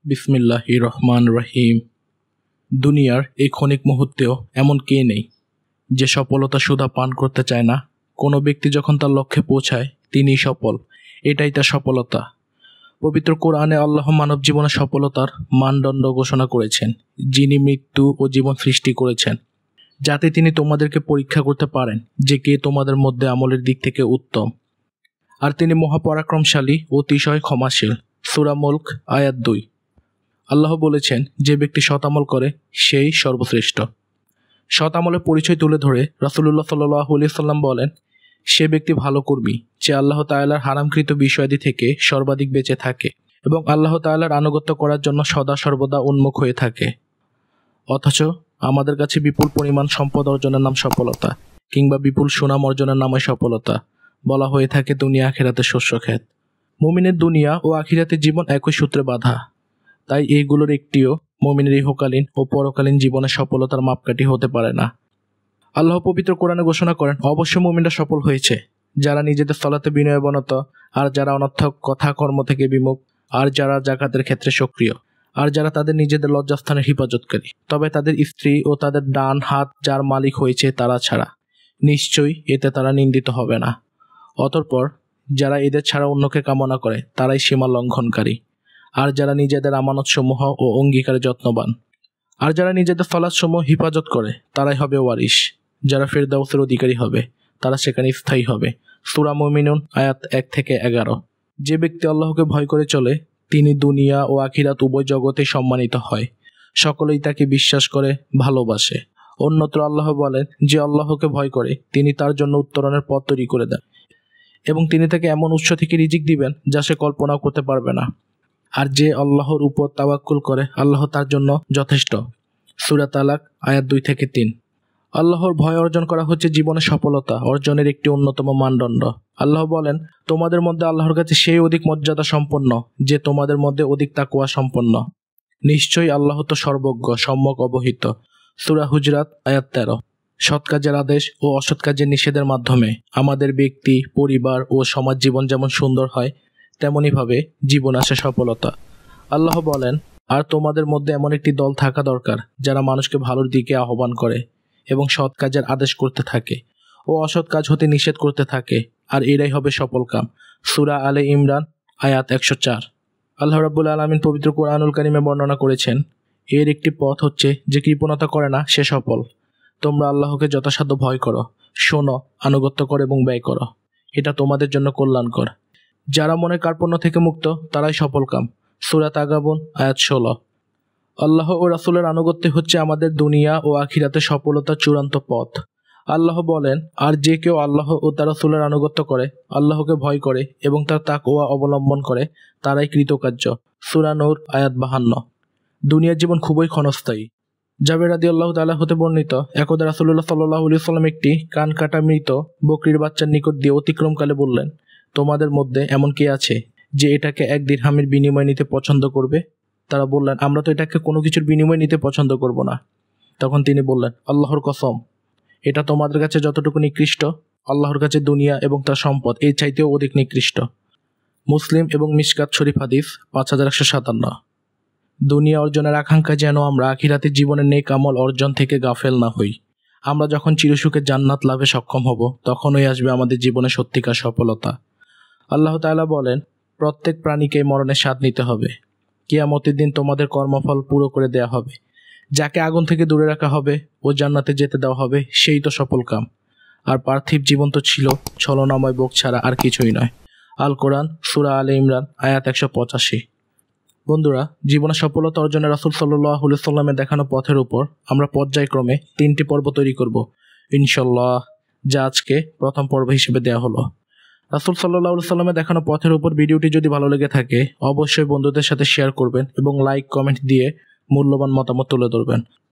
বিসমিল্লাহির রহমানির রহিম। দুনিয়ার এই ক্ষণিক মুহূর্তেও এমন কে নেই যে সফলতা সুধা পান করতে চায় না। কোনো ব্যক্তি যখন তার লক্ষ্যে পৌঁছায় তিনিই সফল, এটাই তার সফলতা। পবিত্র কোরআনে আল্লাহ মানব জীবনের সফলতার মানদণ্ড ঘোষণা করেছেন, যিনি মৃত্যু ও জীবন সৃষ্টি করেছেন, যাতে তিনি তোমাদেরকে পরীক্ষা করতে পারেন যে কে তোমাদের মধ্যে আমলের দিক থেকে উত্তম। আর তিনি মহাপরাক্রমশালী ও অতিশয় ক্ষমাশীল। সূরা মুলক আয়াত 2। আল্লাহ বলেছেন, যে ব্যক্তি সৎ-আমল করে সেই সর্বশ্রেষ্ঠ। সৎ-আমলের পরিচয় তুলে ধরে রাসূলুল্লাহ সাল্লাল্লাহু আলাইহি সাল্লাম বলেন, সে ব্যক্তি ভালো কর্মী যে আল্লাহ তাআলার হারামকৃত বিষয়াদি থেকে সর্বাধিক বেঁচে থাকে এবং আল্লাহ তাআলার আনুগত্য করার জন্য সদা সর্বদা উন্মুখ হয়ে থাকে। অথচ আমাদের কাছে বিপুল পরিমাণ সম্পদ অর্জনের নাম সফলতা, কিংবা বিপুল সুনাম অর্জনের নামে সফলতা। বলা হয়ে থাকে দুনিয়া আখিরাতের শস্যক্ষেত। মুমিনের দুনিয়া ও আখিরাতের জীবন একই সূত্রে বাঁধা, তাই এইগুলোর একটিও মুমিনের ইহকালীন ও পরকালীন জীবনের সফলতার মাপকাঠি হতে পারে না। আল্লাহ পবিত্র কোরআনে ঘোষণা করেন, অবশ্য মুমিনরা সফল হয়েছে যারা নিজেদের সালাতে বিনয়বনত, আর যারা অনর্থক কথা কর্ম থেকে বিমুখ, আর যারা জাকাতের ক্ষেত্রে সক্রিয়, আর যারা তাদের নিজেদের লজ্জাস্থানের হিফাজতকারী। তবে তাদের স্ত্রী ও তাদের ডান হাত যার মালিক হয়েছে তারা ছাড়া নিশ্চয়ই এতে তারা নিন্দিত হবে না। অতঃপর যারা এদের ছাড়া অন্যকে কামনা করে তারাই সীমা লঙ্ঘনকারী। আর যারা নিজেদের আমানতসমূহ ও অঙ্গীকারে যত্নবান, আর যারা নিজেদের সালাতসমূহ হিফাজত করে তারাই হবে ওয়ারিস, যারা ফেরদাউসের অধিকারী হবে, তারা সেখানে স্থায়ী হবে। সূরা মুমিনুন আয়াত 1-11। যে ব্যক্তি আল্লাহকে ভয় করে চলে তিনি দুনিয়া ও আখিরাত উভয় জগতে সম্মানিত হয়। সকলেই তাকে বিশ্বাস করে, ভালোবাসে। অন্যত্র আল্লাহ বলেন, যে আল্লাহকে ভয় করে তিনি তার জন্য উত্তরণের পথ তৈরি করে দেন এবং তিনি তাকে এমন উৎস থেকে রিজিক দিবেন যা সে কল্পনাও করতে পারবে না। আর যে আল্লাহর উপর তাওয়াক্কুল করে আল্লাহ তার জন্য যথেষ্ট। সূরা তালাক আয়াত 2-3। আল্লাহর ভয় অর্জন করা হচ্ছে জীবনের সফলতা অর্জনের একটি অন্যতম মানদণ্ড। আল্লাহ বলেন, তোমাদের মধ্যে আল্লাহর কাছে সেই অধিক মর্যাদা সম্পন্ন যে তোমাদের মধ্যে অধিক তাকওয়া সম্পন্ন। নিশ্চয়ই আল্লাহ তো সর্বজ্ঞ, সম্যক অবহিত। সূরা হুজরাত আয়াত 13। সৎ কাজের আদেশ ও অসৎ কাজের নিষেধের মাধ্যমে আমাদের ব্যক্তি, পরিবার ও সমাজ জীবন যেমন সুন্দর হয়, তেমনিভাবে জীবন আসে সফলতা। আল্লাহ বলেন, আর তোমাদের মধ্যে এমন একটি দল থাকা দরকার যারা মানুষকে ভালোর দিকে আহ্বান করে এবং সৎ কাজের আদেশ করতে থাকে ও অসৎ কাজ হতে নিষেধ করতে থাকে, আর এরাই হবে সফলকাম। সূরা আলে ইমরান আয়াত 104। আল্লাহ রাব্বুল আলামিন পবিত্র কোরআনুল কারীমে বর্ণনা করেছেন, এর একটি পথ হচ্ছে যে কৃপণতা করে না সে সফল। তোমরা আল্লাহকে যথাসাধ্য ভয় করো, শোনো, আনুগত্য করো এবং ব্যয় করো, এটা তোমাদের জন্য কল্যাণকর। যারা মনের কার্পণ্য থেকে মুক্ত তারাই সফলকাম। সূরা তাগাবুন আয়াত 16। আল্লাহ ও রাসূলের আনুগত্য হচ্ছে আমাদের দুনিয়া ও আখিরাতে সফলতার চূড়ান্ত পথ। আল্লাহ বলেন, আর যে কেউ আল্লাহ ও তার রাসূলের আনুগত্য করে, আল্লাহকে ভয় করে এবং তার তাকওয়া অবলম্বন করে তারাই কৃতকার্য। সূরা নূর আয়াত 52। দুনিয়ার জীবন খুবই ক্ষণস্থায়ী। জাবের রাদিয়াল্লাহু তাআলা হতে বর্ণিত, একদা রাসূলুল্লাহ সাল্লাল্লাহু আলাইহি ওয়াসাল্লাম একটি কান কাটা মৃত বকরির বাচ্চার নিকট দিয়ে অতিক্রমকালে বললেন, তোমাদের মধ্যে এমন কে আছে যে এটাকে 1 দিরহামের বিনিময়ে নিতে পছন্দ করবে? তারা বললেন, আমরা তো এটাকে কোনো কিছুর বিনিময়ে নিতে পছন্দ করব না। তখন তিনি বললেন, আল্লাহর কসম, এটা তোমাদের কাছে যতটুকু নিকৃষ্ট, আল্লাহর কাছে দুনিয়া এবং তার সম্পদ এর চাইতেও অধিক নিকৃষ্ট। মুসলিম এবং মিশকাত শরীফ হাদিস 5157। দুনিয়া অর্জনের আকাঙ্ক্ষা যেন আমরা আখিরাতের জীবনের নেক আমল অর্জন থেকে গাফেল না হই। আমরা যখন চিরসুখে জান্নাত লাভে সক্ষম হব তখনই আসবে আমাদের জীবনে সত্যিকার সফলতা। আল্লাহ তাআলা বলেন, প্রত্যেক প্রাণীকে মরণের স্বাদ নিতে হবে। কিয়ামতের দিন তোমাদের কর্মফল পুরো করে দেয়া হবে। যাকে আগুন থেকে দূরে রাখা হবে ও জান্নাতে যেতে দেওয়া হবে সেই তো সফলকাম। আর পার্থিব জীবন তো ছিল ছলনাময় বুক ছাড়া আর কিছুই নয়। আল কোরআন সূরা আলে ইমরান আয়াত 185। বন্ধুরা, জীবনে সফলতা অর্জনে রাসূল সাল্লাল্লাহু আলাইহি ওয়াসাল্লামের দেখানো পথের উপর আমরা পর্যায়ক্রমে 3টি পর্ব তৈরি করব ইনশাআল্লাহ, যা আজকে প্রথম পর্ব হিসেবে দেওয়া হলো। রাসূল সাল্লাল্লাহু আলাইহি ওয়াসাল্লামের দেখানো পথের উপর ভিডিওটি যদি ভালো লেগে থাকে অবশ্যই বন্ধুদের সাথে শেয়ার করবেন এবং লাইক কমেন্ট দিয়ে মূল্যবান মতামত তুলে ধরবেন।